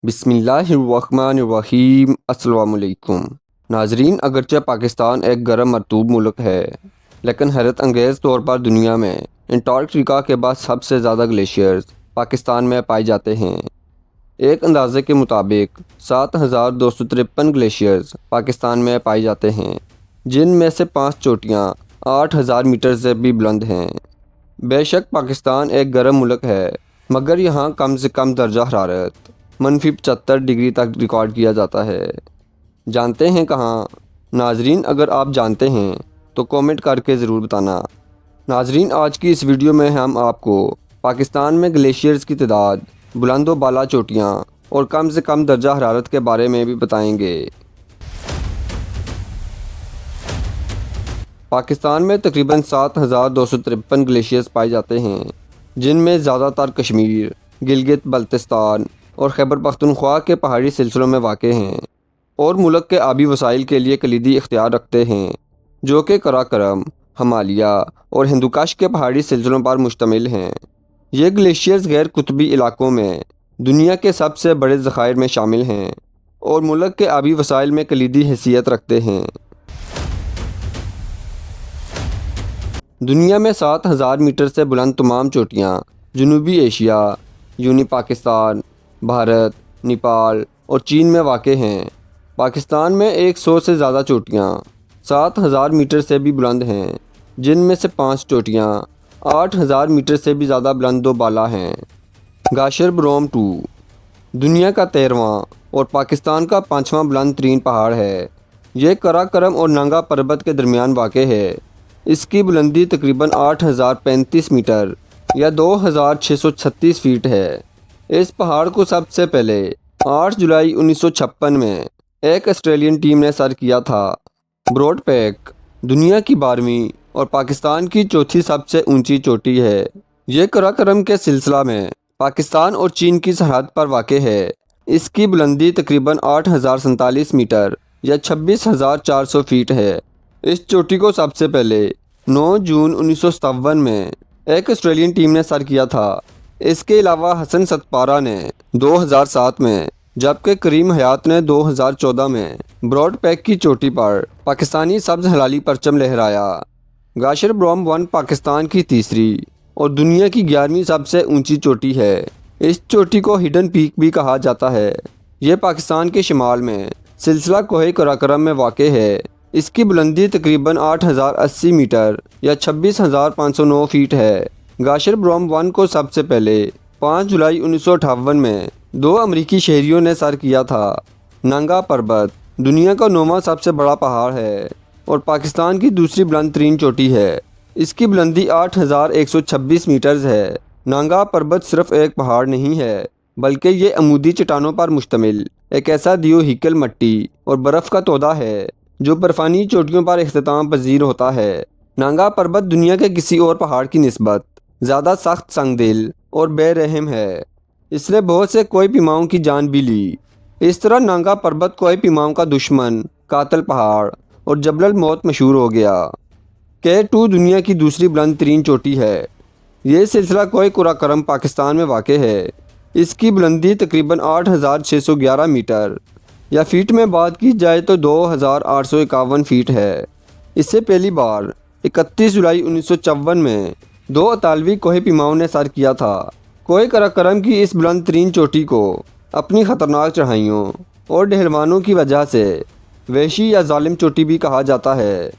بسم اللہ الرحمن الرحیم۔ السلام علیکم ناظرین، اگرچہ پاکستان ایک گرم مرطوب ملک ہے، لیکن حیرت انگیز طور پر دنیا میں انٹارکٹیکا کے بعد سب سے زیادہ گلیشیئرز پاکستان میں پائے جاتے ہیں۔ ایک اندازے کے مطابق 7,253 گلیشیئرز پاکستان میں پائے جاتے ہیں، جن میں سے 5 چوٹیاں 8,000 میٹر سے بھی بلند ہیں۔ بے شک پاکستان ایک گرم ملک ہے، مگر یہاں کم سے کم درجہ حرارت -75 ڈگری تک ریکارڈ کیا جاتا ہے۔ جانتے ہیں کہاں؟ ناظرین، اگر آپ جانتے ہیں تو کومنٹ کر کے ضرور بتانا۔ ناظرین، آج کی اس ویڈیو میں ہم آپ کو پاکستان میں گلیشیئرز کی تعداد، بلند و بالا چوٹیاں اور کم سے کم درجہ حرارت کے بارے میں بھی بتائیں گے۔ پاکستان میں تقریباً 7,253 گلیشیئرز پائے جاتے ہیں، جن میں زیادہ تر کشمیر، گلگت بلتستان اور خیبر پختونخوا کے پہاڑی سلسلوں میں واقع ہیں، اور ملک کے آبی وسائل کے لیے کلیدی اختیار رکھتے ہیں، جو کہ قراقرم، ہمالیہ اور ہندوکش کے پہاڑی سلسلوں پر مشتمل ہیں۔ یہ گلیشیئرز غیر قطبی علاقوں میں دنیا کے سب سے بڑے ذخائر میں شامل ہیں اور ملک کے آبی وسائل میں کلیدی حیثیت رکھتے ہیں۔ دنیا میں 7,000 میٹر سے بلند تمام چوٹیاں جنوبی ایشیا، یونی پاکستان، بھارت، نیپال اور چین میں واقع ہیں۔ پاکستان میں 100 سے زیادہ چوٹیاں 7,000 میٹر سے بھی بلند ہیں، جن میں سے 5 چوٹیاں 8,000 میٹر سے بھی زیادہ بلند و بالا ہیں۔ گاشر بروم 2 دنیا کا 13واں اور پاکستان کا 5واں بلند ترین پہاڑ ہے۔ یہ قراقرم اور ننگا پربت کے درمیان واقع ہے۔ اس کی بلندی تقریباً 8,035 میٹر یا 2,636 فیٹ ہے۔ اس پہاڑ کو سب سے پہلے 8 جولائی 1956 میں ایک آسٹریلین ٹیم نے سر کیا تھا۔ براڈ پیک دنیا کی 12ویں اور پاکستان کی چوتھی سب سے اونچی چوٹی ہے۔ یہ قراقرم کے سلسلہ میں پاکستان اور چین کی سرحد پر واقع ہے۔ اس کی بلندی تقریباً 8,047 میٹر یا 26,400 فیٹ ہے۔ اس چوٹی کو سب سے پہلے 9 جون 1957 میں ایک آسٹریلین ٹیم نے سر کیا تھا۔ اس کے علاوہ حسن ستپارہ نے 2007 میں، جبکہ کریم حیات نے 2014 میں براڈ پیک کی چوٹی پر پاکستانی سبز ہلالی پرچم لہرایا۔ گاشر بروم 1 پاکستان کی تیسری اور دنیا کی 11ویں سب سے اونچی چوٹی ہے۔ اس چوٹی کو ہڈن پیک بھی کہا جاتا ہے۔ یہ پاکستان کے شمال میں سلسلہ کوہ قراقرم میں واقع ہے۔ اس کی بلندی تقریباً 8,080 میٹر یا 26,509 فیٹ ہے۔ گاشر بروم 1 کو سب سے پہلے 5 جولائی 1958 میں 2 امریکی شہریوں نے سر کیا تھا۔ ننگا پربت دنیا کا 9واں سب سے بڑا پہاڑ ہے اور پاکستان کی دوسری بلند ترین چوٹی ہے۔ اس کی بلندی 8,126 میٹرز ہے۔ ننگا پربت صرف ایک پہاڑ نہیں ہے، بلکہ یہ عمودی چٹانوں پر مشتمل ایک ایسا دیو ہیکل مٹی اور برف کا تودہ ہے جو برفانی چوٹیوں پر اختتام پذیر ہوتا ہے۔ ننگا پربت دنیا کے کسی اور پہاڑ کی نسبت زیادہ سخت سنگ دل اور بے رحم ہے۔ اس نے بہت سے کوہ پیماؤں کی جان بھی لی۔ اس طرح ننگا پربت کوہ پیماؤں کا دشمن، قاتل پہاڑ اور جبل الموت مشہور ہو گیا۔ K2 دنیا کی دوسری بلند ترین چوٹی ہے۔ یہ سلسلہ کوہ قراقرم پاکستان میں واقع ہے۔ اس کی بلندی تقریباً 8,611 میٹر یا فیٹ میں بات کی جائے تو 2,851 فیٹ ہے۔ اس سے پہلی بار 31 جولائی 1954 میں 2 اطالوی کوہ پیماؤں نے سر کیا تھا۔ کوہ قراقرم کی اس بلند ترین چوٹی کو اپنی خطرناک چڑھائیوں اور ڈھلوانوں کی وجہ سے وحشی یا ظالم چوٹی بھی کہا جاتا ہے۔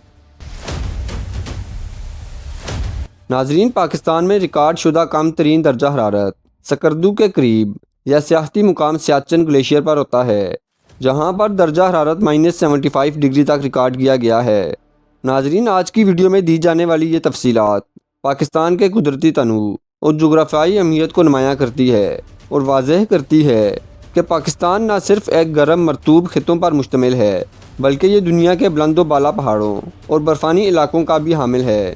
ناظرین، پاکستان میں ریکارڈ شدہ کم ترین درجہ حرارت سکردو کے قریب یا سیاحتی مقام سیاچن گلیشیئر پر ہوتا ہے، جہاں پر درجہ حرارت -75 ڈگری تک ریکارڈ کیا گیا ہے۔ ناظرین، آج کی ویڈیو میں دی جانے والی یہ تفصیلات پاکستان کے قدرتی تنوع اور جغرافیائی اہمیت کو نمایاں کرتی ہے اور واضح کرتی ہے کہ پاکستان نہ صرف ایک گرم مرطوب خطوں پر مشتمل ہے، بلکہ یہ دنیا کے بلند و بالا پہاڑوں اور برفانی علاقوں کا بھی حامل ہے۔